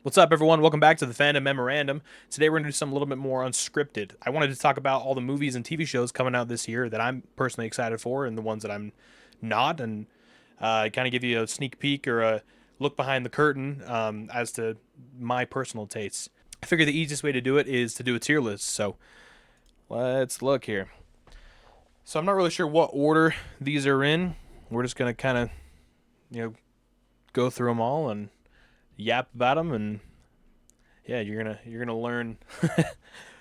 What's up, everyone? Welcome back to the Fandom Memorandum. Today we're going to do something a little bit more unscripted. I wanted to talk about all the movies and TV shows coming out this year that I'm personally excited for and the ones that I'm not, and kind of give you a sneak peek or a look behind the curtain as to my personal tastes. I figure the easiest way to do it is to do a tier list, so let's look here. So I'm not really sure what order these are in. We're just going to kind of, you know, go through them all and yap about them, and yeah, you're gonna learn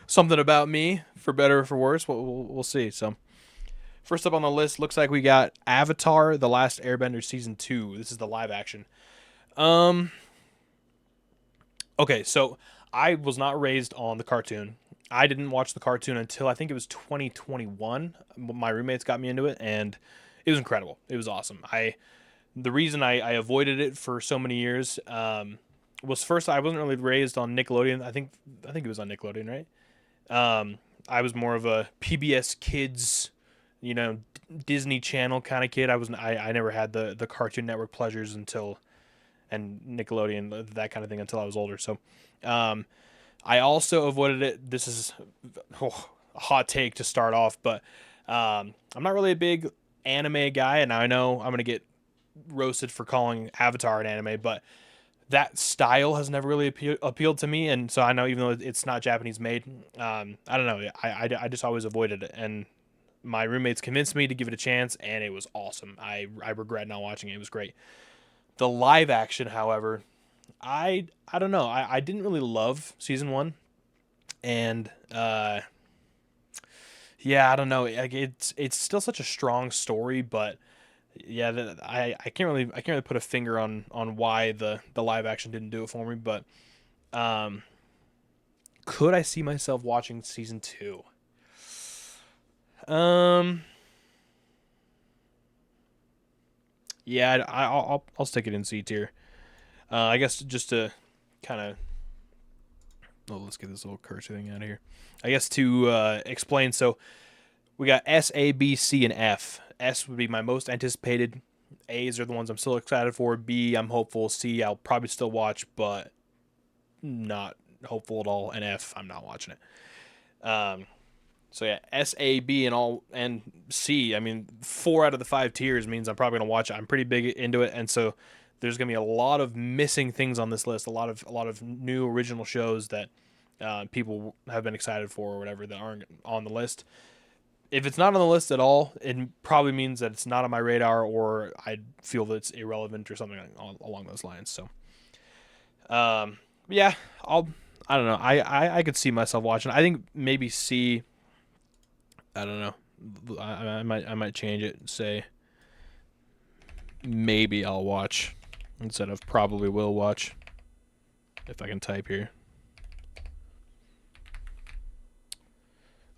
something about me for better or for worse. We'll see. So first up on the list, looks like we got Avatar: The Last Airbender season 2. This is the live action. Um, okay, so I was not raised on the cartoon. I didn't watch the cartoon until I think it was 2021. My roommates got me into it, and it was incredible. It was awesome. The reason I avoided it for so many years was first I wasn't really raised on Nickelodeon. I think it was on Nickelodeon, right? I was more of a PBS Kids, Disney Channel kind of kid. I never had the Cartoon Network pleasures until and Nickelodeon that kind of thing until I was older. So, um, I also avoided it. This is a hot take to start off, but I'm not really a big anime guy, and I know I'm gonna get roasted for calling Avatar an anime, but that style has never really appealed to me, and so I know even though it's not Japanese made, I don't know. I just always avoided it, and my roommates convinced me to give it a chance, and it was awesome. I regret not watching it. It was great. The live action, however, I don't know. I didn't really love season one, and yeah, I don't know. Like it's still such a strong story, but yeah, I can't really put a finger on why the live action didn't do it for me, but um, could I see myself watching season two? Um, yeah, I'll stick it in C tier. I guess just to kind of let's get this little cursor thing out of here. I guess to explain, so we got S, A, B, C, and F. S would be my most anticipated. A's are the ones I'm still excited for. B, I'm hopeful. C, I'll probably still watch, but not hopeful at all. And F, I'm not watching it. So yeah, S, A, B, and all and C. I mean, 4 out of the 5 tiers means I'm probably gonna watch it. I'm pretty big into it, and so there's gonna be a lot of missing things on this list. A lot of new original shows that people have been excited for or whatever that aren't on the list. If it's not on the list at all, it probably means that it's not on my radar, or I feel that it's irrelevant or something along those lines. So, yeah, I'll. I don't know. I could see myself watching. I think maybe C. I don't know. I might change it. And say maybe I'll watch instead of probably will watch. If I can type here.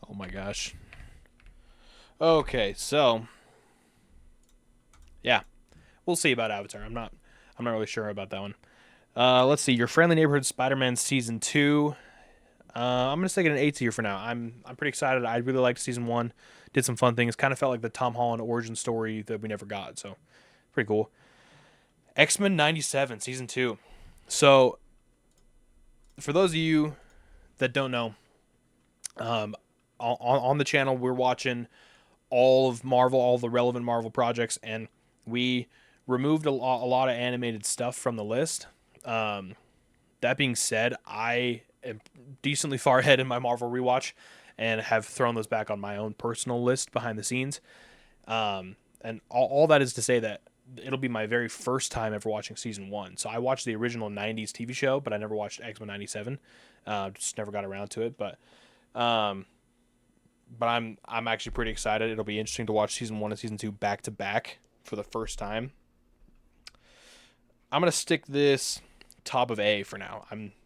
Oh my gosh. Okay, so yeah, we'll see about Avatar. I'm not really sure about that one. Let's see. Your Friendly Neighborhood Spider-Man season 2. I'm gonna stick it an A tier for now. I'm pretty excited. I really liked season 1. Did some fun things. Kind of felt like the Tom Holland origin story that we never got. So pretty cool. X-Men 97 season 2. So for those of you that don't know, um, on the channel we're watching all of Marvel, all the relevant Marvel projects, and we removed a lot of animated stuff from the list. Um, that being said, I am decently far ahead in my Marvel rewatch and have thrown those back on my own personal list behind the scenes. And all that is to say that it'll be my very first time ever watching season one. So I watched the original '90s TV show, but I never watched X Men '97. Just never got around to it. Um, but I'm actually pretty excited. It'll be interesting to watch season one and season two back to back for the first time. I'm gonna stick this top of A for now.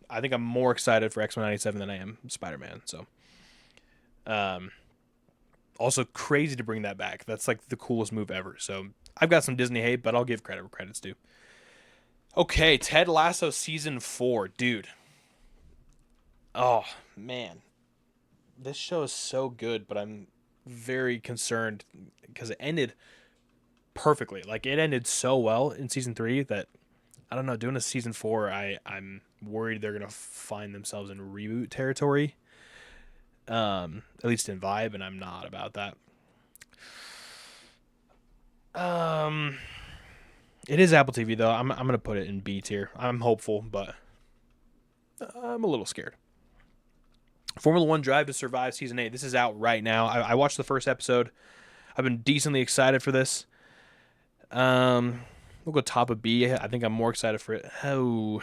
I think I'm more excited for X Men '97 than I am Spider Man. So, um, also crazy to bring that back. That's like the coolest move ever. So I've got some Disney hate, but I'll give credit where credit's due. Okay, Ted Lasso season 4, dude. Oh man, this show is so good, but I'm very concerned because it ended perfectly. Like it ended so well in season 3 that I don't know. Doing a season 4, I'm worried they're gonna find themselves in reboot territory. At least in vibe, and I'm not about that. Um, it is Apple TV though. I'm gonna put it in B tier. I'm hopeful, but I'm a little scared. Formula One Drive to Survive season 8. This is out right now. I watched the first episode. I've been decently excited for this. We'll go top of B. I think I'm more excited for it. Oh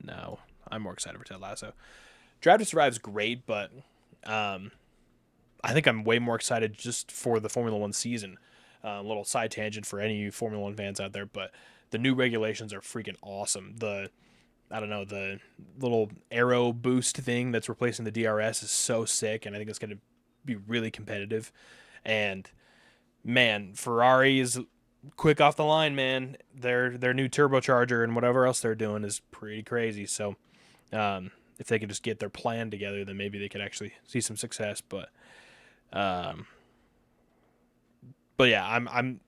no, I'm more excited for Ted Lasso. Drive to Survive is great, but um, I think I'm way more excited just for the Formula One season. A little side tangent for any Formula One fans out there, but the new regulations are freaking awesome. I don't know, the little aero boost thing that's replacing the DRS is so sick, and I think it's going to be really competitive. And man, Ferrari is quick off the line, man. Their new turbocharger and whatever else they're doing is pretty crazy. So if they could just get their plan together, then maybe they could actually see some success. Um, but yeah, I'm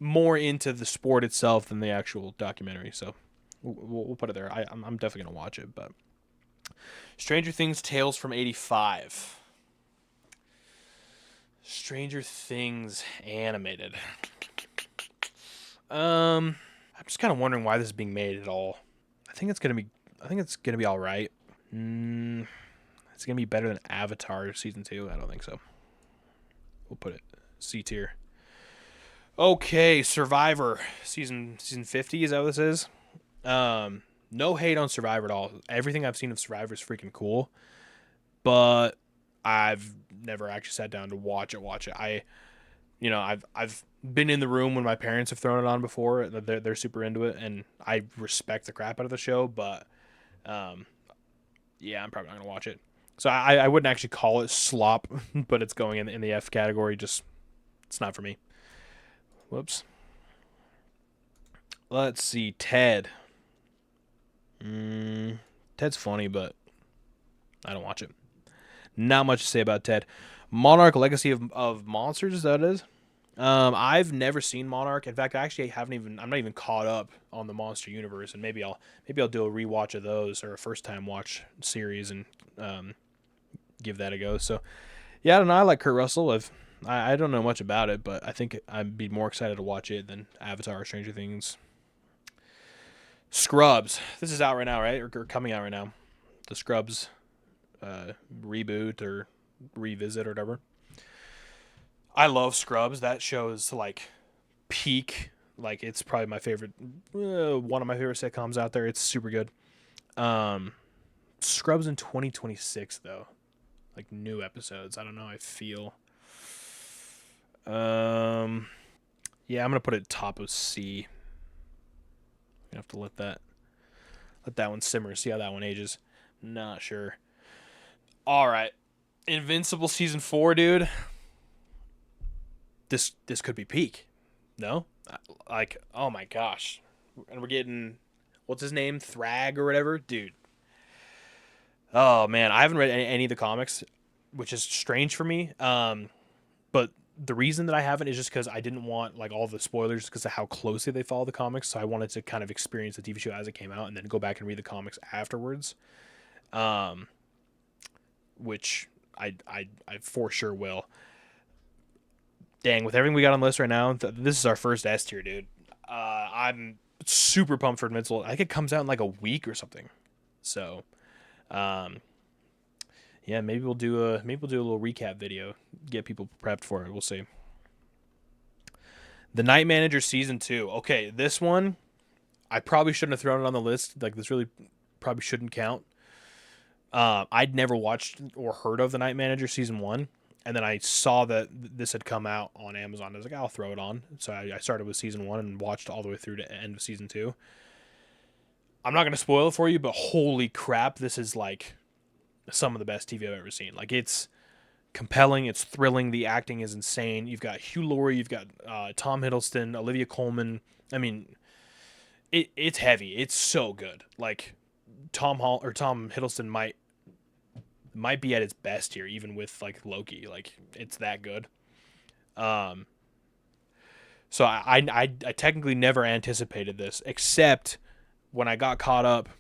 more into the sport itself than the actual documentary. So we'll put it there. I'm definitely gonna watch it. But Stranger Things Tales from '85. Stranger Things animated. I'm just kind of wondering why this is being made at all. I think it's gonna be all right. It's gonna be better than Avatar season 2. I don't think so. We'll put it C tier. Okay, Survivor season 50. Is that what this is? No hate on Survivor at all. Everything I've seen of Survivor is freaking cool, but I've never actually sat down to watch it. I've been in the room when my parents have thrown it on before. They're super into it, and I respect the crap out of the show. But yeah, I'm probably not gonna watch it. So I wouldn't actually call it slop, but it's going in the F category. Just it's not for me. Whoops. Let's see, Ted. Ted's funny, but I don't watch it. Not much to say about Ted. Monarch Legacy of Monsters, is that what it is? I've never seen Monarch. In fact, I'm not even caught up on the Monster universe, and maybe I'll do a rewatch of those or a first time watch series and give that a go. So yeah, I don't know. I like Kurt Russell. I don't know much about it, but I think I'd be more excited to watch it than Avatar or Stranger Things. Scrubs. This is out right now, right? Or coming out right now. The Scrubs reboot or revisit or whatever. I love Scrubs. That show is like peak. Like it's probably my favorite, one of my favorite sitcoms out there. It's super good. Scrubs in 2026 though, like new episodes. I don't know how I feel. Yeah, I'm gonna put it top of C. You have to let that one simmer. See how that one ages. Not sure. All right, Invincible season 4, dude. This could be peak. No, like oh my gosh, and we're getting what's his name, Thrag or whatever, dude. Oh man, I haven't read any of the comics, which is strange for me. But the reason that I haven't is just because I didn't want like all the spoilers because of how closely they follow the comics. So I wanted to kind of experience the TV show as it came out and then go back and read the comics afterwards. Which I for sure will. Dang, with everything we got on the list right now, this is our first S tier, dude. I'm super pumped for Invincible. I think it comes out in like a week or something. So, um, yeah, maybe we'll do a little recap video, get people prepped for it. We'll see. The Night Manager season 2. Okay, this one I probably shouldn't have thrown it on the list. Like this really probably shouldn't count. I'd never watched or heard of The Night Manager season 1. And then I saw that this had come out on Amazon. I was like, I'll throw it on. So I started with season 1 and watched all the way through to end of season 2. I'm not going to spoil it for you, but holy crap, this is like some of the best TV I've ever seen. Like it's compelling, it's thrilling, the acting is insane. You've got Hugh Laurie, you've got Tom Hiddleston, Olivia Colman. I mean, it's heavy. It's so good. Like Tom Hiddleston might be at its best here, even with like Loki. Like it's that good. So I technically never anticipated this, except when I got caught up,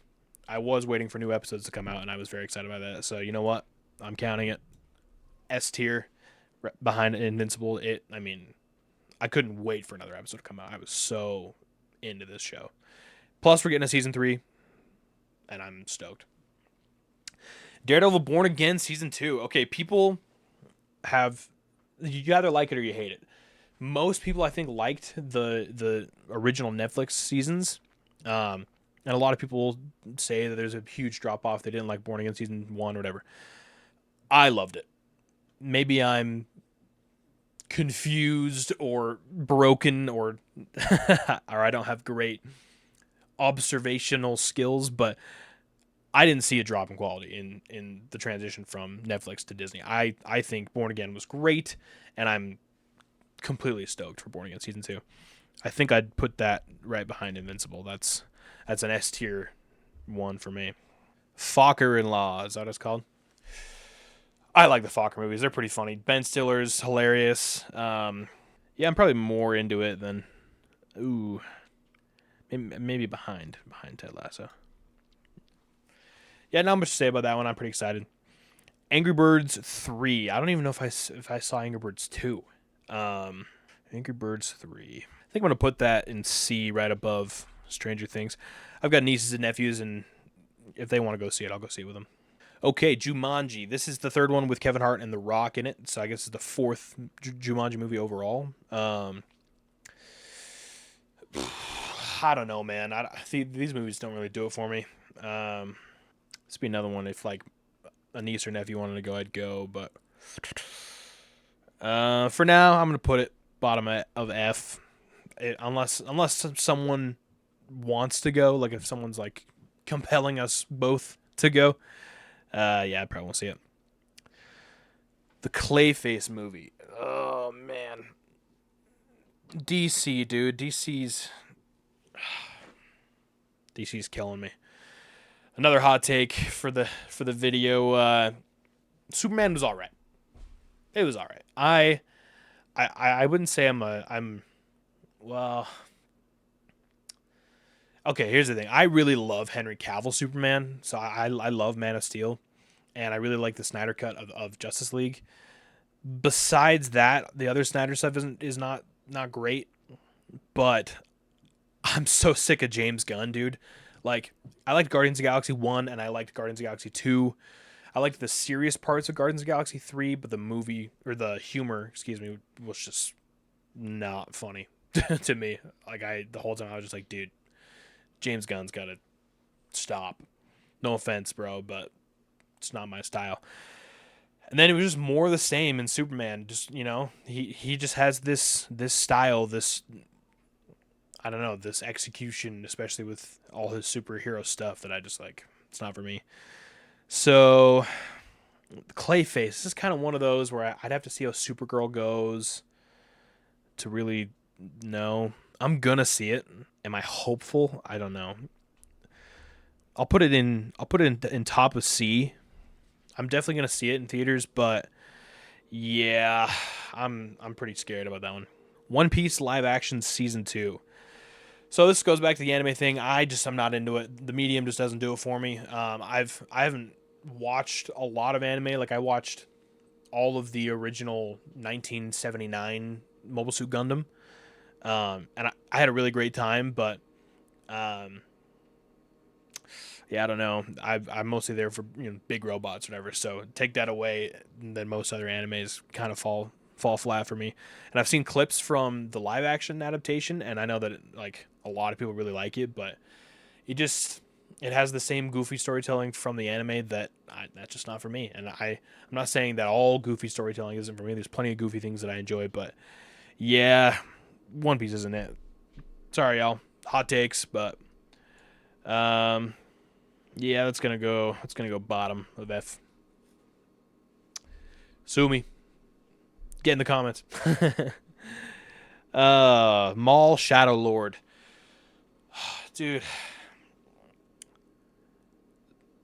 I was waiting for new episodes to come out, and I was very excited by that. So you know what? I'm counting it S tier behind Invincible. I mean, I couldn't wait for another episode to come out. I was so into this show. Plus, we're getting a season 3, and I'm stoked. Daredevil Born Again season 2. Okay, people have, you either like it or you hate it. Most people, I think, liked the original Netflix seasons, and a lot of people say that there's a huge drop off. They didn't like Born Again season 1 or whatever. I loved it. Maybe I'm confused or broken or or I don't have great observational skills, but I didn't see a drop in quality in the transition from Netflix to Disney. I think Born Again was great, and I'm completely stoked for Born Again season 2. I think I'd put that right behind Invincible. That's an S tier one for me. Fokker in Law, is that what it's called? I like the Fokker movies. They're pretty funny. Ben Stiller's hilarious. Yeah, I'm probably more into it than maybe behind Ted Lasso. Yeah, not much to say about that one. I'm pretty excited. Angry Birds 3. I don't even know if I saw Angry Birds 2. Angry Birds 3. I think I'm gonna put that in C right above Stranger Things. I've got nieces and nephews, and if they want to go see it, I'll go see it with them. Okay, Jumanji. This is the third one with Kevin Hart and The Rock in it, so I guess it's the fourth Jumanji movie overall. I don't know, man. These movies don't really do it for me. This would be another one if like a niece or nephew wanted to go, I'd go. But for now, I'm gonna put it bottom of F, unless someone wants to go. Like if someone's like compelling us both to go. Yeah, I probably won't see it. The Clayface movie. Oh man, DC, dude. DC's killing me. Another hot take for the video. Superman was all right. It was all right. I wouldn't say I'm well. Okay, here's the thing. I really love Henry Cavill Superman, so I love Man of Steel, and I really like the Snyder cut of Justice League. Besides that, the other Snyder stuff is not great, but I'm so sick of James Gunn, dude. Like, I liked Guardians of the Galaxy 1 and I liked Guardians of the Galaxy 2. I liked the serious parts of Guardians of the Galaxy 3, but the movie, or the humor, excuse me, was just not funny to me. Like, the whole time I was just like, dude, James Gunn's got to stop. No offense, bro, but it's not my style. And then it was just more of the same in Superman. Just, he just has this style, this, I don't know, this execution, especially with all his superhero stuff that I just like, it's not for me. So, Clayface, this is kind of one of those where I'd have to see how Supergirl goes to really know. I'm gonna see it. Am I hopeful? I don't know. I'll put it in top of C. I'm definitely gonna see it in theaters, but yeah, I'm pretty scared about that one. One Piece live action season 2. So this goes back to the anime thing. I'm not into it. The medium just doesn't do it for me. I haven't watched a lot of anime. Like I watched all of the original 1979 Mobile Suit Gundam, and I had a really great time. But yeah, I don't know. I'm mostly there for big robots, or whatever. So take that away, and then most other animes kind of fall flat for me. And I've seen clips from the live action adaptation, and I know that like a lot of people really like it, but it has the same goofy storytelling from the anime that's just not for me. And I'm not saying that all goofy storytelling isn't for me. There's plenty of goofy things that I enjoy, but yeah, One Piece isn't it. Sorry, y'all. Hot takes, but yeah, that's gonna go bottom of F. Sue me. Get in the comments. Maul Shadow Lord. Dude.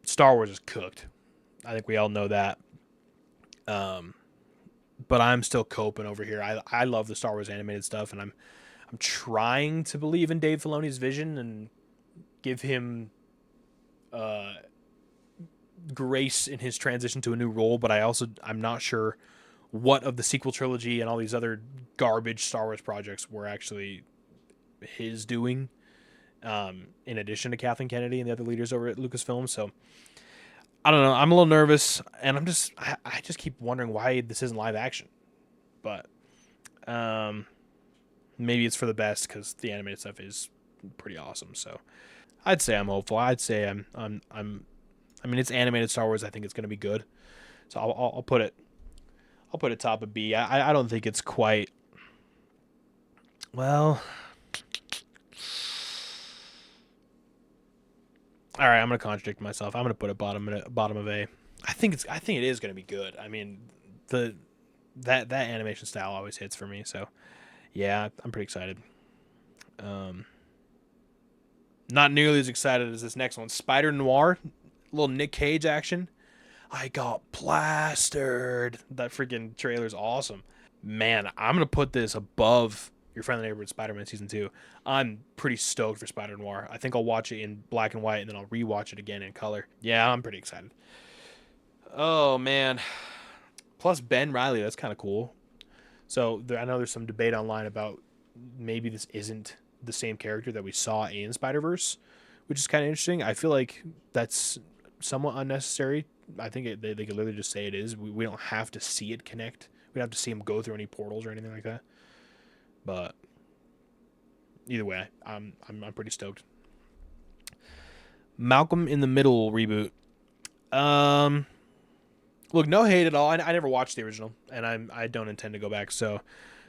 Star Wars is cooked. I think we all know that. But I'm still coping over here. I love the Star Wars animated stuff, and I'm trying to believe in Dave Filoni's vision, and give him uh, grace in his transition to a new role, but I'm not sure what of the sequel trilogy and all these other garbage Star Wars projects were actually his doing. In addition to Kathleen Kennedy and the other leaders over at Lucasfilm, so I don't know. I'm a little nervous, and I just keep wondering why this isn't live action. But um, maybe it's for the best because the animated stuff is pretty awesome. So I'd say I'm hopeful. I'd say I'm. I mean, it's animated Star Wars. I think it's going to be good. So I'll put it. I'll put it top of B. I don't think it's quite. Well, all right. I'm going to contradict myself. I'm going to put it bottom of A. I think it is going to be good. I mean, the that animation style always hits for me. So yeah, I'm pretty excited. Um, Not nearly as excited as this next one, Spider Noir, little Nick Cage action. I got plastered. That freaking trailer's awesome. Man, I'm gonna put this above Your Friendly Neighborhood Spider-Man season 2. I'm pretty stoked for Spider Noir. I think I'll watch it in black and white and then I'll rewatch it again in color. Yeah, I'm pretty excited. Oh man. Plus Ben Riley, that's kind of cool. So I know there's some debate online about maybe this isn't the same character that we saw in Spider Verse, which is kind of interesting. I feel like that's somewhat unnecessary. I think they could literally just say it is. We don't have to see it connect. We don't have to see him go through any portals or anything like that. But either way, I'm pretty stoked. Malcolm in the Middle reboot. Um, Look, no hate at all. I never watched the original, and I don't intend to go back. So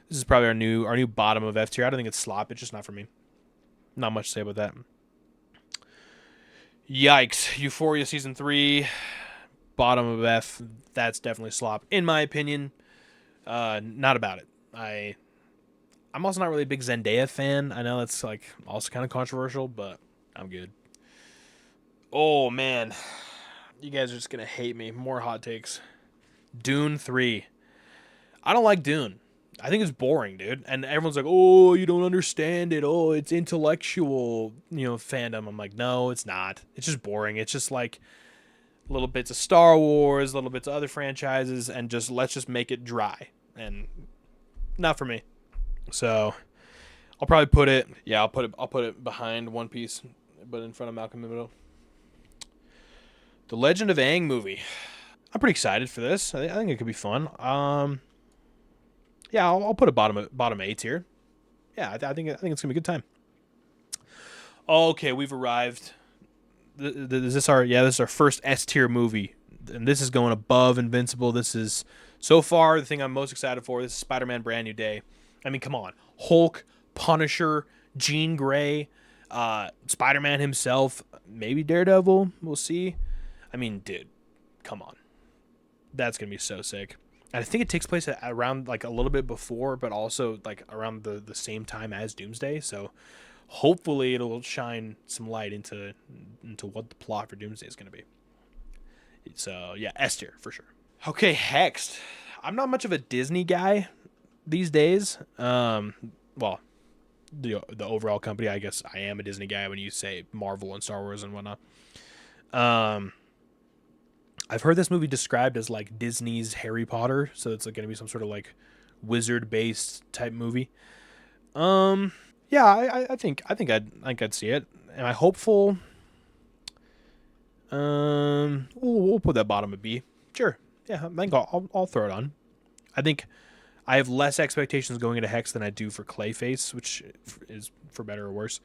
this is probably our new bottom of F tier. I don't think it's slop. It's just not for me. Not much to say about that. Yikes! Euphoria season 3, bottom of F. That's definitely slop, in my opinion. Not about it. I'm also not really a big Zendaya fan. I know that's like also kind of controversial, but I'm good. Oh man, you guys are just gonna hate me. More hot takes. Dune 3. I don't like Dune. I think it's boring, dude. And everyone's like, "Oh, you don't understand it. Oh, it's intellectual, fandom." I'm like, "No, it's not. It's just boring. It's just like little bits of Star Wars, little bits of other franchises, and just let's just make it dry." And not for me. So I'll probably put it. Yeah, I'll put it behind One Piece, but in front of Malcolm in the Middle. The Legend of Aang movie. I'm pretty excited for this. I think it could be fun. Yeah, I'll put a bottom A tier. Yeah, I think it's gonna be a good time. Okay, we've arrived. This is our first S tier movie, and this is going above Invincible. This is so far the thing I'm most excited for. This is Spider-Man: Brand New Day. I mean, come on, Hulk, Punisher, Jean Grey, Spider-Man himself, maybe Daredevil. We'll see. I mean, dude, come on, that's gonna be so sick. And I think it takes place around like a little bit before, but also like around the same time as Doomsday. So hopefully it'll shine some light into what the plot for Doomsday is going to be. So yeah, S tier for sure. Okay, Hexed. I'm not much of a Disney guy these days. Well, the overall company, I guess I am a Disney guy when you say Marvel and Star Wars and whatnot. Um, I've heard this movie described as like Disney's Harry Potter, so it's like going to be some sort of like wizard based type movie. Yeah, I think I'd see it. Am I hopeful? We'll put that bottom of B. Sure. Yeah, I think I'll throw it on. I think I have less expectations going into Hex than I do for Clayface, which is for better or worse.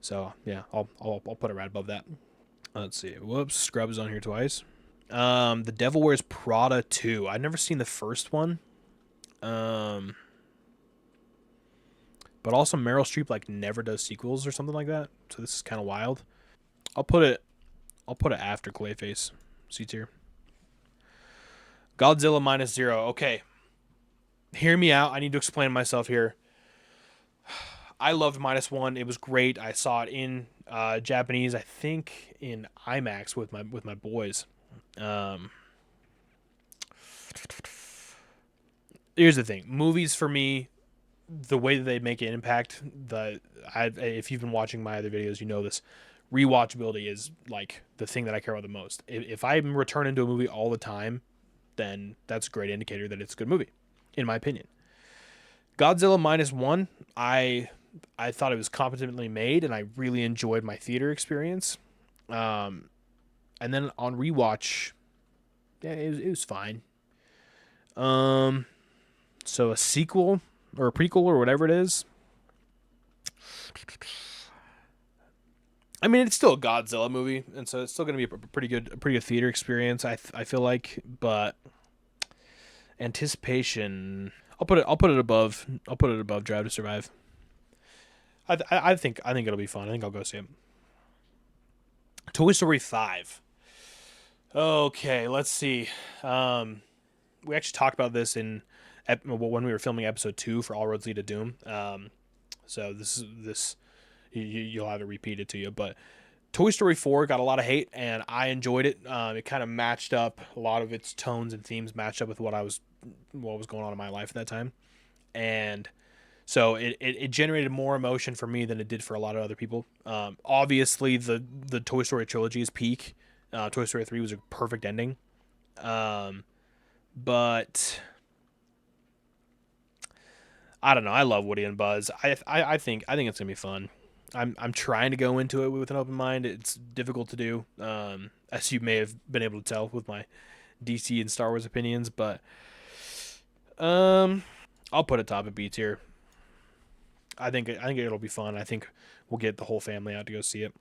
So yeah, I'll put it right above that. Let's see. Whoops, Scrubs on here twice. The Devil Wears Prada 2. I've never seen the first one. But also Meryl Streep like never does sequels or something like that. So this is kind of wild. I'll put it after Clayface. C tier. Godzilla minus 0. Okay. Hear me out. I need to explain myself here. I loved -1. It was great. I saw it in Japanese, I think in IMAX with my boys. Um, Here's the thing. Movies for me, the way that they make an impact, if you've been watching my other videos, you know this. Rewatchability is like the thing that I care about the most. If I'm returning to a movie all the time, then that's a great indicator that it's a good movie, in my opinion. Godzilla minus one, I thought it was competently made, and I really enjoyed my theater experience. Um, and then on rewatch, yeah, it was fine. Um, so a sequel or a prequel or whatever it is. I mean, it's still a Godzilla movie, and so it's still going to be a pretty good theater experience. I feel like, but anticipation. I'll put it above Drive to Survive. I think it'll be fun. I think I'll go see it. Toy Story 5. Okay, let's see. Um, we actually talked about this when we were filming episode 2 for All Roads Lead to Doom. So this you'll have it repeated to you, but Toy Story 4 got a lot of hate, and I enjoyed it. It kind of matched up a lot of its tones and themes matched up with what was going on in my life at that time, and so it generated more emotion for me than it did for a lot of other people. Obviously, the Toy Story trilogy is peak. Toy Story 3 was a perfect ending. Um, but I don't know. I love Woody and Buzz. I think it's gonna be fun. I'm trying to go into it with an open mind. It's difficult to do, as you may have been able to tell with my DC and Star Wars opinions. But I'll put it top of B tier. I think it'll be fun. I think we'll get the whole family out to go see it.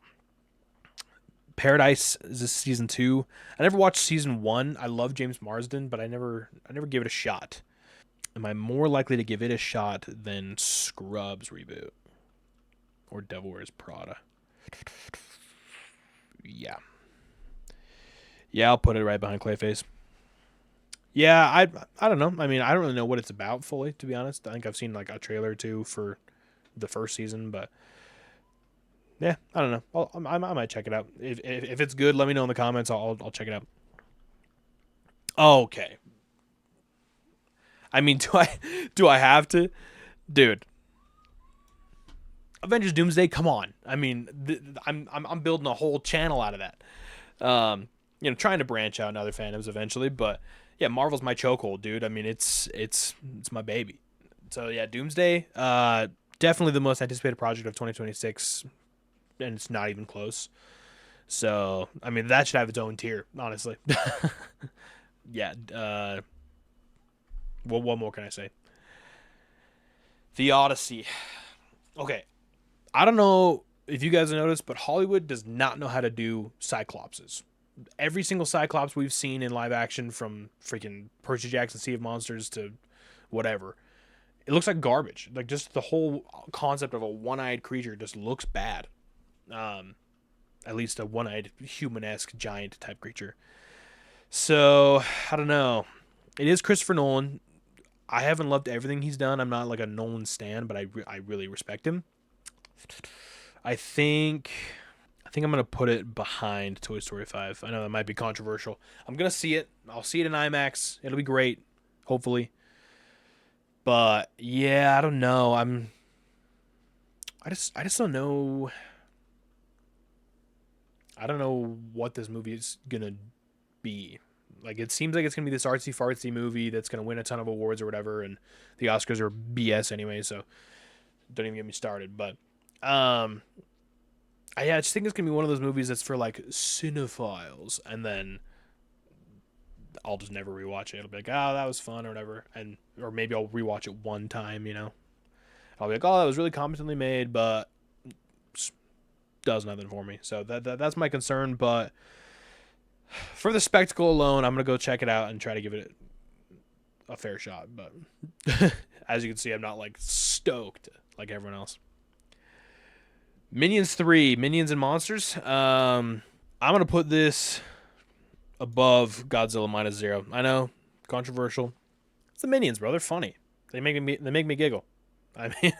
Paradise is this season 2. I never watched season 1. I love James Marsden, but I never gave it a shot. Am I more likely to give it a shot than Scrubs reboot or Devil Wears Prada? Yeah, yeah, I'll put it right behind Clayface. Yeah, I don't know. I mean, I don't really know what it's about fully, to be honest. I think I've seen like a trailer or two for the first season, but yeah, I don't know. I might check it out. If it's good, let me know in the comments. I'll check it out. Okay. I mean, do I have to, dude? Avengers Doomsday, come on. I mean, I'm building a whole channel out of that. Trying to branch out in other fandoms eventually, but yeah, Marvel's my chokehold, dude. I mean, it's my baby. So yeah, Doomsday, definitely the most anticipated project of 2026, and it's not even close. So I mean, that should have its own tier, honestly. Yeah. What more can I say? The Odyssey. Okay, I don't know if you guys have noticed, but Hollywood does not know how to do Cyclopses. Every single Cyclops we've seen in live action, from freaking Percy Jackson Sea of Monsters to whatever, it looks like garbage. Like, just the whole concept of a one-eyed creature just looks bad. Um, at least a one-eyed human-esque giant type creature. So I don't know. It is Christopher Nolan. I haven't loved everything he's done. I'm not like a Nolan stan, but I really respect him. I think I think I'm gonna put it behind Toy Story 5. I know that might be controversial. I'm gonna see it. I'll see it in IMAX. It'll be great, hopefully. But yeah, I don't know. I just don't know. I don't know what this movie is gonna be. Like, it seems like it's gonna be this artsy fartsy movie that's gonna win a ton of awards or whatever, and the Oscars are BS anyway. So don't even get me started. But um, I just think it's gonna be one of those movies that's for like cinephiles, and then I'll just never rewatch it. It'll be like, oh, that was fun or whatever, and or maybe I'll rewatch it one time. I'll be like, oh, that was really competently made, but does nothing for me. So that's my concern. But for the spectacle alone, I'm gonna go check it out and try to give it a fair shot. But as you can see, I'm not like stoked like everyone else. Minions 3, Minions and Monsters. I'm gonna put this above Godzilla minus zero. I know, controversial. It's the Minions, bro. They're funny. They make me giggle. I mean,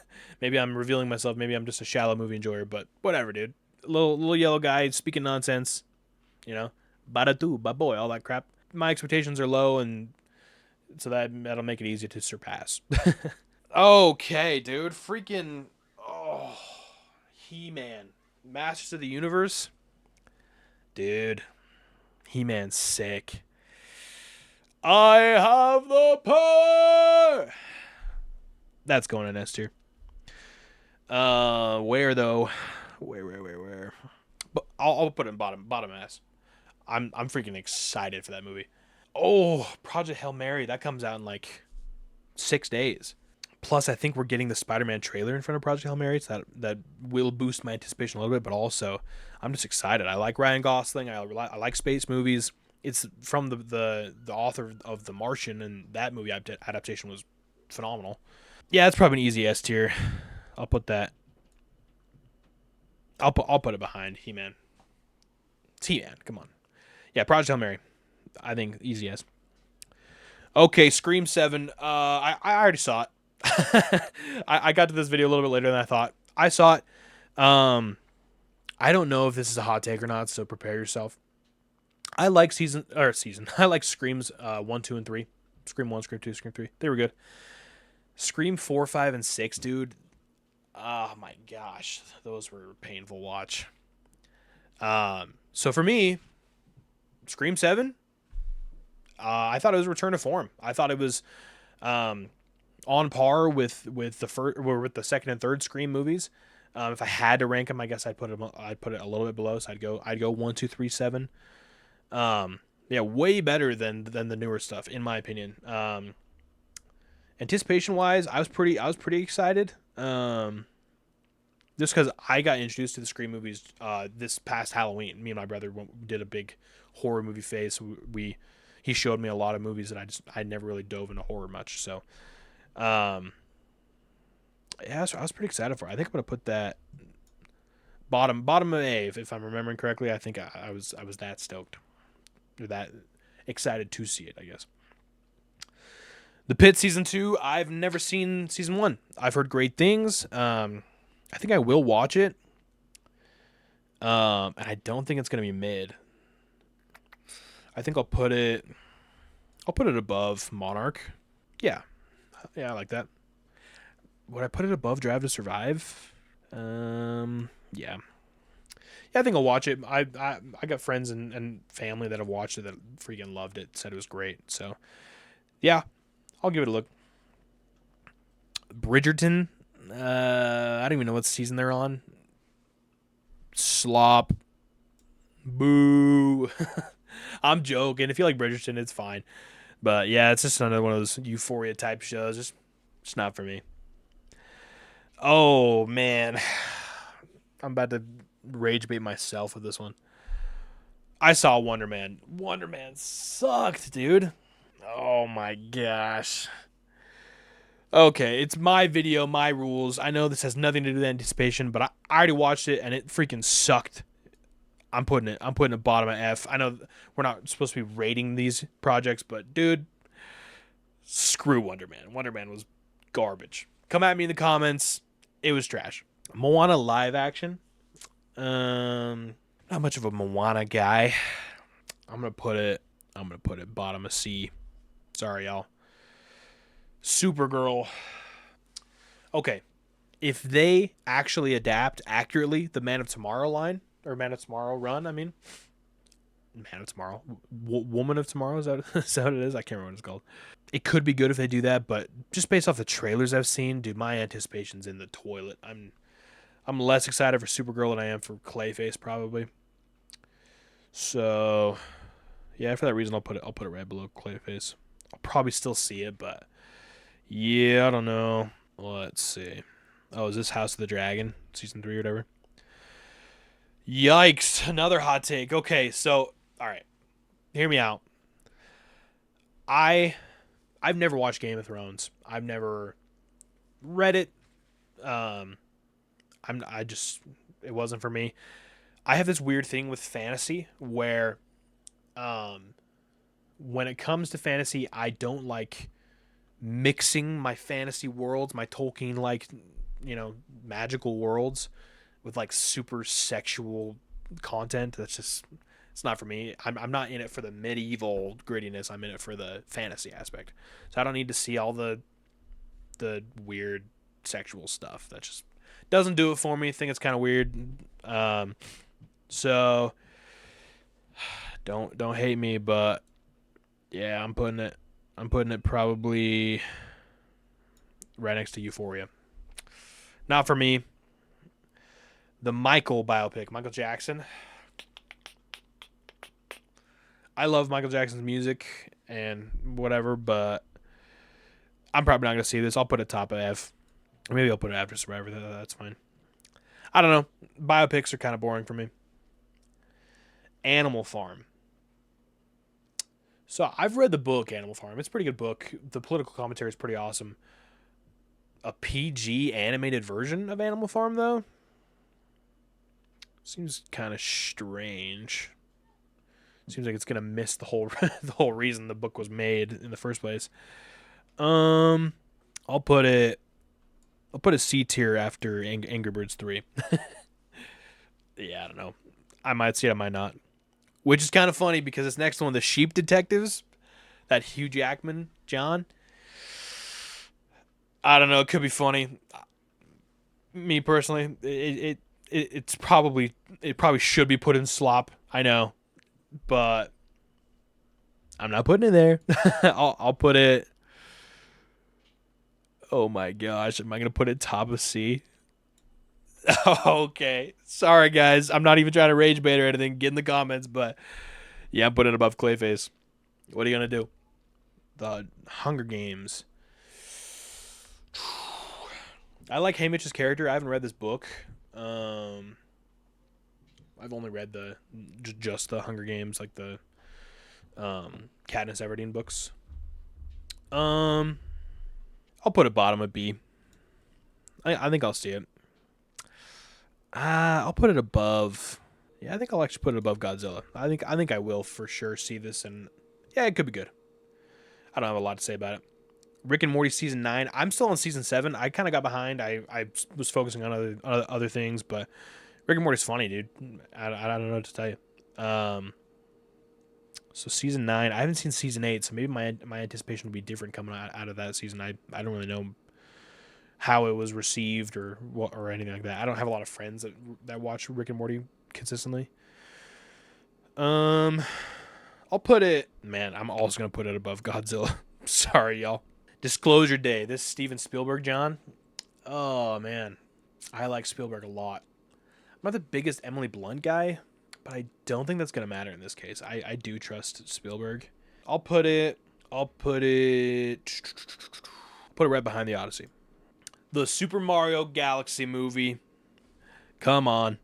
maybe I'm revealing myself. Maybe I'm just a shallow movie enjoyer, but whatever, dude. Little yellow guy speaking nonsense. You know, bada tu, ba boy, all that crap. My expectations are low, and so that'll make it easy to surpass. Okay, dude. Freaking, oh, He-Man. Masters of the Universe, dude. He-Man's sick. I have the power. That's going in S tier. Where though? Where? But I'll put it in bottom ass. I'm freaking excited for that movie. Oh, Project Hail Mary, that comes out in like 6 days. Plus, I think we're getting the Spider-Man trailer in front of Project Hail Mary, so that will boost my anticipation a little bit. But also, I'm just excited. I like Ryan Gosling. I like space movies. It's from the author of The Martian, and that movie adaptation was phenomenal. Yeah, it's probably an easy S tier. I'll put that. I'll put it behind He-Man. It's He-Man. Come on. Yeah, Project Hail Mary. I think easy S. Okay, Scream 7. I already saw it. I got to this video a little bit later than I thought. I saw it. I don't know if this is a hot take or not, so prepare yourself. I like season. I like Screams 1, 2, and 3. Scream 1, Scream 2, Scream 3. They were good. Scream 4, 5, and 6, dude. Oh my gosh, those were a painful watch. So for me, Scream 7. I thought it was a return to form. I thought it was on par with the first or with the second and third Scream movies. If I had to rank them, I guess I'd put it a little bit below. So I'd go 1, 2, 3, 7. Yeah, way better than the newer stuff in my opinion. Anticipation wise, I was pretty excited. Just because I got introduced to the Scream movies this past Halloween. Me and my brother did a big horror movie phase. He showed me a lot of movies that I never really dove into horror much. So, yeah, so I was pretty excited for it. I think I'm gonna put that bottom of A if I'm remembering correctly. I think I was that stoked or that excited to see it, I guess. The Pit season 2. I've never seen season 1. I've heard great things. I think I will watch it. And I don't think it's gonna be mid. I think I'll put it above Monarch. Yeah. Yeah, I like that. Would I put it above Drive to Survive? Yeah. Yeah, I think I'll watch it. I got friends and family that have watched it that freaking loved it, said it was great. So, yeah, I'll give it a look. Bridgerton. I don't even know what season they're on. Slop. Boo. I'm joking. If you like Bridgerton, it's fine. But yeah, it's just another one of those Euphoria type shows. It's not for me. Oh man, I'm about to rage bait myself with this one. I saw Wonder Man. Wonder Man sucked, dude. Oh my gosh. Okay, it's my video, my rules. I know this has nothing to do with anticipation, but I already watched it and it freaking sucked. I'm putting it bottom of F. I know we're not supposed to be rating these projects, but dude, screw Wonder Man. Wonder Man was garbage. Come at me in the comments. It was trash. Moana live action. Not much of a Moana guy. I'm gonna put it bottom of C. Sorry, y'all. Supergirl. Okay, if they actually adapt accurately the Man of Tomorrow line or Man of Tomorrow run, I mean, Man of Tomorrow, Woman of Tomorrow, is that what it is? I can't remember what it's called. It could be good if they do that, but just based off the trailers I've seen, dude, my anticipation's in the toilet. I'm less excited for Supergirl than I am for Clayface probably. So, yeah, for that reason, I'll put it right below Clayface. I'll probably still see it, but yeah, I don't know. Let's see. Oh, is this House of the Dragon season 3 or whatever? Yikes! Another hot take. Okay, so all right, hear me out. I've never watched Game of Thrones. I've never read it. Um, I just it wasn't for me. I have this weird thing with fantasy where, when it comes to fantasy, I don't like mixing my fantasy worlds, my Tolkien like, magical worlds with like super sexual content. That's just it's not for me. I'm not in it for the medieval grittiness. I'm in it for the fantasy aspect. So I don't need to see all the weird sexual stuff. That just Doesn't do it for me. Think it's kind of weird. So don't hate me, but yeah, I'm putting it probably right next to Euphoria. Not for me. The Michael biopic, Michael Jackson. I love Michael Jackson's music and whatever, but I'm probably not gonna see this. I'll put it top of. Maybe I'll put it after Survivor. That's fine. I don't know. Biopics are kind of boring for me. Animal Farm. So I've read the book Animal Farm. It's a pretty good book. The political commentary is pretty awesome. A PG animated version of Animal Farm, though, seems kind of strange. Seems like it's gonna miss the whole the whole reason the book was made in the first place. I'll put it a C tier after Angry Birds 3. Yeah, I don't know. I might see it, I might not. Which is kind of funny because this next one, The Sheep Detectives, that Hugh Jackman, John. I don't know. It could be funny. Me personally, it probably should be put in slop. I know, but I'm not putting it there. I'll put it. Oh my gosh, am I gonna put it top of C? Okay, sorry guys. I'm not even trying to rage bait or anything. Get in the comments, but yeah, I'm putting it above Clayface. What are you gonna do? The Hunger Games. I like Haymitch's character. I haven't read this book. I've only read just the Hunger Games, like the Katniss Everdeen books. I'll put it bottom of B. I think I'll see it. I'll put it above. Yeah, I think I'll actually put it above Godzilla. I think I will for sure see this, and yeah, it could be good. I don't have a lot to say about it. Rick and Morty season 9. I'm still on season 7. I kind of got behind. I was focusing on other things, but Rick and Morty's funny, dude. I don't know what to tell you. So season 9. I haven't seen season 8, so maybe my anticipation will be different coming out of that season. I don't really know how it was received or anything like that. I don't have a lot of friends that watch Rick and Morty consistently. I'll put it. Man, I'm also gonna put it above Godzilla. Sorry, y'all. Disclosure Day. This Steven Spielberg, John. Oh, man. I like Spielberg a lot. I'm not the biggest Emily Blunt guy, but I don't think that's going to matter in this case. I do trust Spielberg. I'll put it right behind the Odyssey. The Super Mario Galaxy movie. Come on.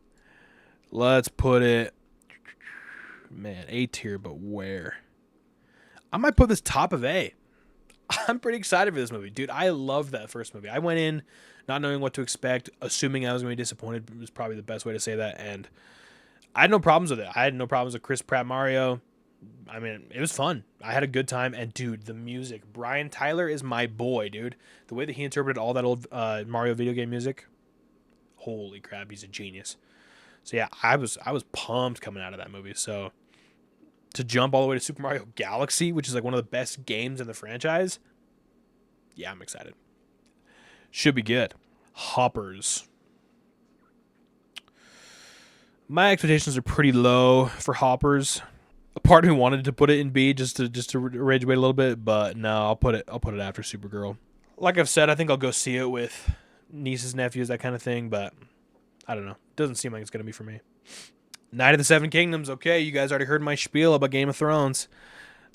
Let's put it, man, A tier, but where? I might put this top of A. I'm pretty excited for this movie, dude. I loved that first movie. I went in not knowing what to expect, assuming I was going to be disappointed. Was probably the best way to say that, and I had no problems with it. I had no problems with Chris Pratt Mario. I mean, it was fun. I had a good time, and dude, the music. Brian Tyler is my boy, dude. The way that he interpreted all that old Mario video game music, holy crap, he's a genius. So yeah, I was pumped coming out of that movie. So to jump all the way to Super Mario Galaxy, which is like one of the best games in the franchise, yeah, I'm excited. Should be good. Hoppers. My expectations are pretty low for Hoppers. A part of me wanted to put it in B just to rage bait a little bit, but no, I'll put it after Supergirl. Like I've said, I think I'll go see it with nieces, nephews, that kind of thing, but I don't know. Doesn't seem like it's going to be for me. Night of the Seven Kingdoms. Okay, you guys already heard my spiel about Game of Thrones.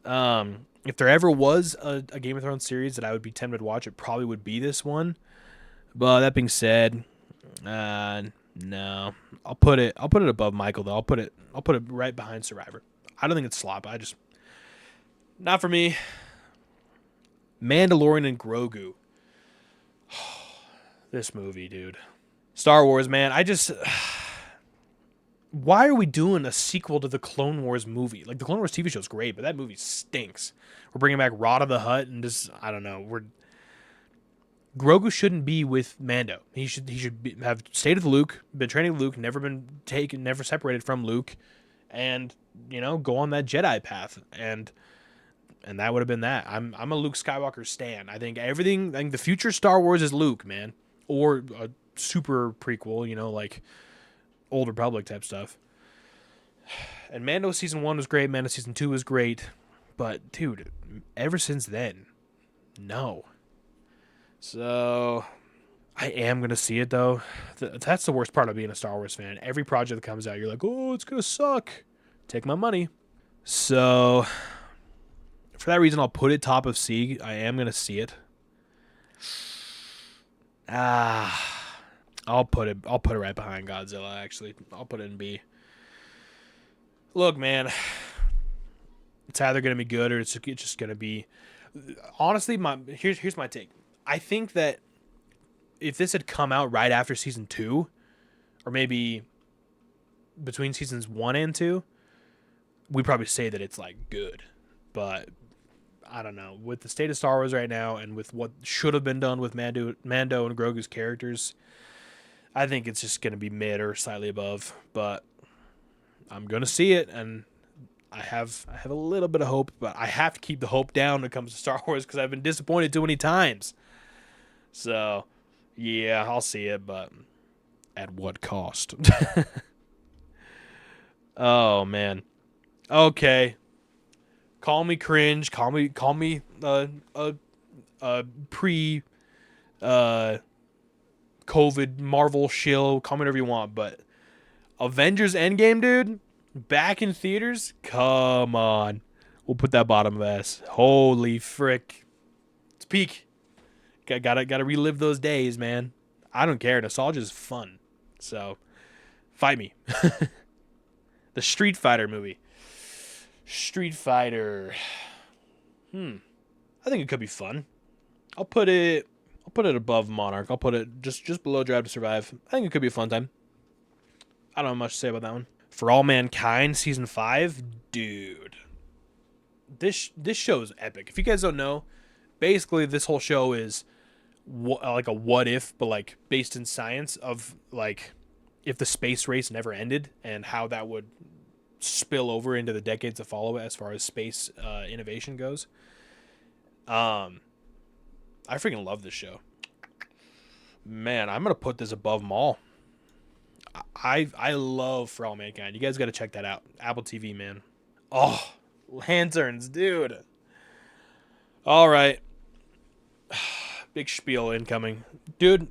If there ever was a Game of Thrones series that I would be tempted to watch, it probably would be this one. But that being said, no. I'll put it above Michael though. I'll put it right behind Survivor. I don't think it's slop. Not for me. Mandalorian and Grogu. This movie, dude. Star Wars, man. Why are we doing a sequel to the Clone Wars movie? Like, the Clone Wars TV show is great, but that movie stinks. We're bringing back Rod of the Hutt and just, I don't know. Grogu shouldn't be with Mando. He should have stayed with Luke, been training with Luke, never been taken, never separated from Luke, and go on that Jedi path. And that would have been that. I'm a Luke Skywalker stan. I think the future Star Wars is Luke, man, or super prequel, like Old Republic type stuff. And Mando season 1 was great. Mando season 2 was great. But, dude, ever since then, no. So, I am going to see it, though. That's the worst part of being a Star Wars fan. Every project that comes out, you're like, oh, it's going to suck. Take my money. So, for that reason, I'll put it top of C. I am going to see it. I'll put it right behind Godzilla, actually. I'll put it in B. Look, man, it's either going to be good or it's just going to be... Honestly, here's my take. I think that if this had come out right after season 2, or maybe between seasons 1 and 2, we'd probably say that it's, like, good. But I don't know. With the state of Star Wars right now and with what should have been done with Mando and Grogu's characters, I think it's just going to be mid or slightly above. But I'm going to see it, and I have a little bit of hope, but I have to keep the hope down when it comes to Star Wars because I've been disappointed too many times. So, yeah, I'll see it, but at what cost? Oh, man. Okay. Call me cringe. Call me pre COVID Marvel shill. Call me whatever you want, but Avengers Endgame, dude, back in theaters. Come on, we'll put that bottom of S. Holy frick, it's peak. Gotta relive those days, man. I don't care. Nostalgia is fun, so fight me. The Street Fighter movie. Street Fighter. I think it could be fun. I'll put it above Monarch. I'll put it just below Drive to Survive. I think it could be a fun time. I don't have much to say about that one. For All Mankind season 5, dude. This show is epic. If you guys don't know, basically this whole show is like a what if, but like based in science of like if the space race never ended and how that would spill over into the decades that follow as far as space innovation goes. I freaking love this show. Man, I'm gonna put this above them all. I love For All Mankind. You guys got to check that out. Apple TV, man. Oh, lanterns, dude. All right. Big spiel incoming, dude.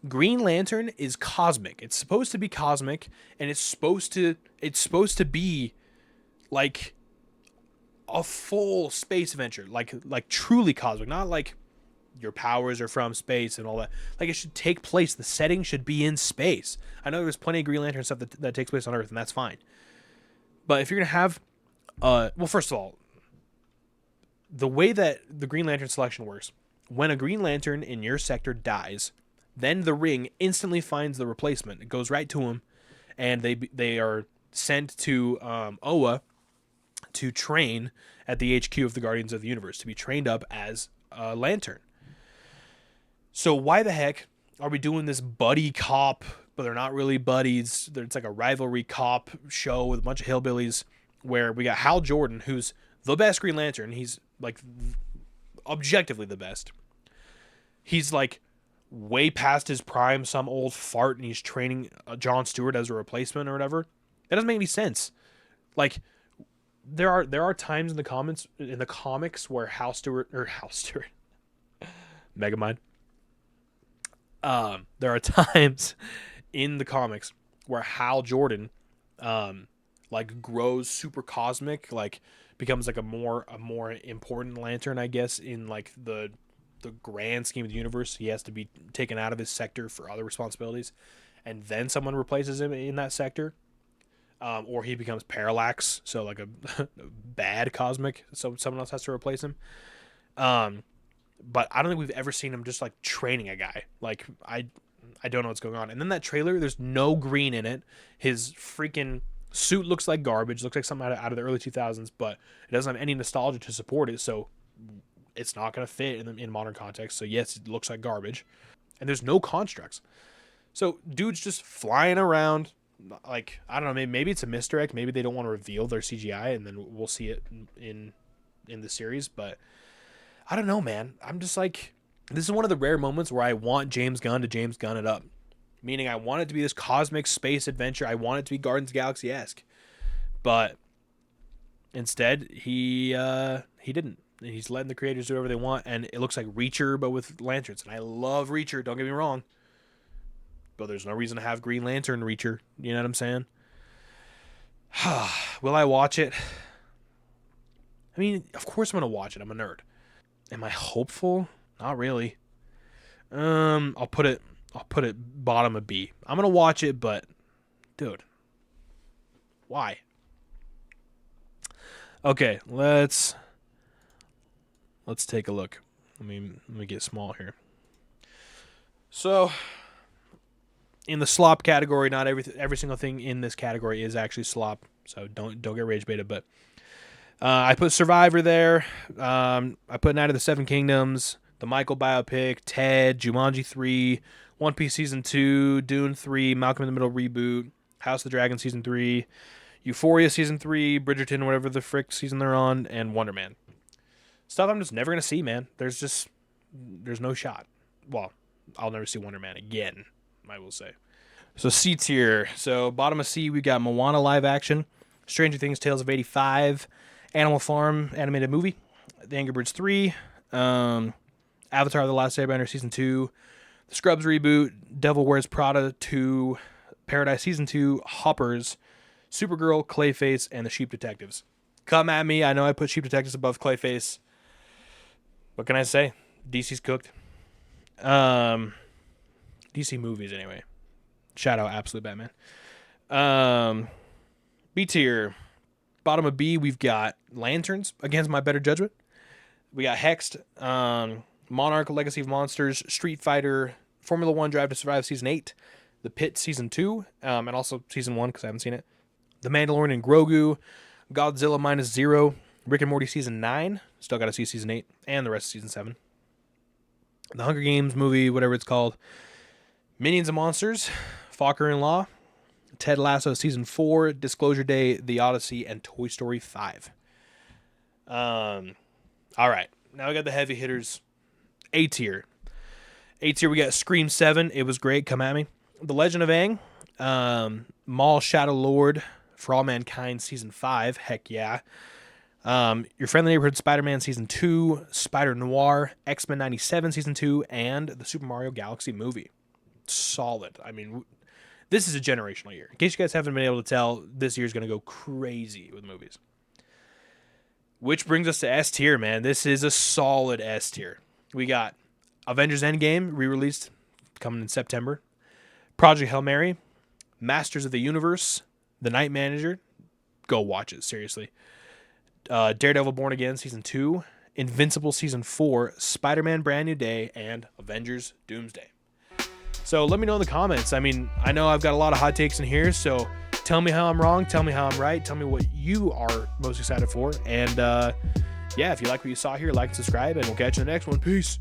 Green Lantern is cosmic. It's supposed to be cosmic, and it's supposed to be like a full space adventure, like truly cosmic, not like your powers are from space and all that. Like it should take place. The setting should be in space. I know there's plenty of Green Lantern stuff that takes place on Earth, and that's fine. But if you're gonna have, well, first of all, the way that the Green Lantern selection works, when a Green Lantern in your sector dies, then the ring instantly finds the replacement. It goes right to him, and they are sent to Oa to train at the HQ of the Guardians of the Universe to be trained up as a Lantern. So why the heck are we doing this buddy cop, but they're not really buddies? It's like a rivalry cop show with a bunch of hillbillies where we got Hal Jordan, who's the best Green Lantern. He's like objectively the best. He's like way past his prime, some old fart, and he's training Jon Stewart as a replacement or whatever. That doesn't make any sense. Like there are times in the comics where Hal Stewart Megamind. There are times in the comics where Hal Jordan like grows super cosmic, like becomes like a more important Lantern, I guess, in like the grand scheme of the universe. He has to be taken out of his sector for other responsibilities, and then someone replaces him in that sector, or he becomes Parallax, so like a bad cosmic, so someone else has to replace him. But I don't think we've ever seen him just like training a guy. Like I don't know what's going on. And then that trailer, there's no green in it. His freaking suit looks like garbage. Looks like something out of the early 2000s, but it doesn't have any nostalgia to support it. So it's not going to fit in modern context. So yes, it looks like garbage. And there's no constructs. So dude's just flying around. Like, I don't know, maybe it's a misdirect. Maybe they don't want to reveal their CGI, and then we'll see it in the series. But I don't know, man. I'm just like, This is one of the rare moments where I want James Gunn to James Gunn it up. Meaning I want it to be this cosmic space adventure. I want it to be Guardians of the Galaxy-esque. But instead, he didn't. He's letting the creators do whatever they want, and it looks like Reacher, but with lanterns. And I love Reacher, don't get me wrong. But there's no reason to have Green Lantern Reacher. You know what I'm saying? Will I watch it? I mean, of course I'm going to watch it. I'm a nerd. Am I hopeful? Not really. I'll put it bottom of B. I'm going to watch it, but dude, why? Okay, let's take a look. Let me get small here. So, in the slop category, not every single thing in this category is actually slop. So don't get rage baited. But I put Survivor there. I put Night of the Seven Kingdoms, the Michael biopic, Ted, Jumanji 3, One Piece Season 2, Dune 3, Malcolm in the Middle reboot, House of the Dragon Season 3, Euphoria Season 3, Bridgerton, whatever the frick season they're on, and Wonder Man. Stuff I'm just never going to see, man. There's no shot. Well, I'll never see Wonder Man again, I will say. So C tier. So bottom of C, we got Moana live action, Stranger Things Tales of 85, Animal Farm animated movie, The Angry Birds 3, Avatar The Last Airbender Season 2, The Scrubs reboot, Devil Wears Prada 2, Paradise Season 2, Hoppers, Supergirl, Clayface, and The Sheep Detectives. Come at me. I know I put Sheep Detectives above Clayface. What can I say? DC's cooked. DC movies, anyway. Shout out Absolute Batman. B tier. Bottom of B, we've got Lanterns, against my better judgment. We got Hexed, Monarch, Legacy of Monsters, Street Fighter, Formula 1 Drive to Survive Season 8, The Pit Season 2, and also Season 1 because I haven't seen it. The Mandalorian and Grogu, Godzilla Minus Zero, Rick and Morty Season 9, still got to see Season 8, and the rest of Season 7. The Hunger Games movie, whatever it's called. Minions and Monsters, Fokker in Law, Ted Lasso Season 4, Disclosure Day, The Odyssey, and Toy Story 5. All right, now we got the heavy hitters. A tier. A tier, we got Scream 7, it was great, come at me. The Legend of Aang, Maul Shadow Lord, For All Mankind Season 5, heck yeah. Your Friendly Neighborhood Spider-Man Season 2, Spider Noir, X-Men 97 Season 2, and the Super Mario Galaxy movie. Solid. I mean, this is a generational year. In case you guys haven't been able to tell, this year's going to go crazy with movies. Which brings us to S tier, man. This is a solid S tier. We got Avengers Endgame, re-released, coming in September. Project Hail Mary, Masters of the Universe, The Night Manager. Go watch it, seriously. Daredevil Born Again Season 2, Invincible Season 4, Spider-Man Brand New Day, and Avengers Doomsday. So let me know in the comments. I mean, I know I've got a lot of hot takes in here, so tell me how I'm wrong, tell me how I'm right, tell me what you are most excited for. And yeah, if you like what you saw here, like and subscribe, and we'll catch you in the next one. Peace.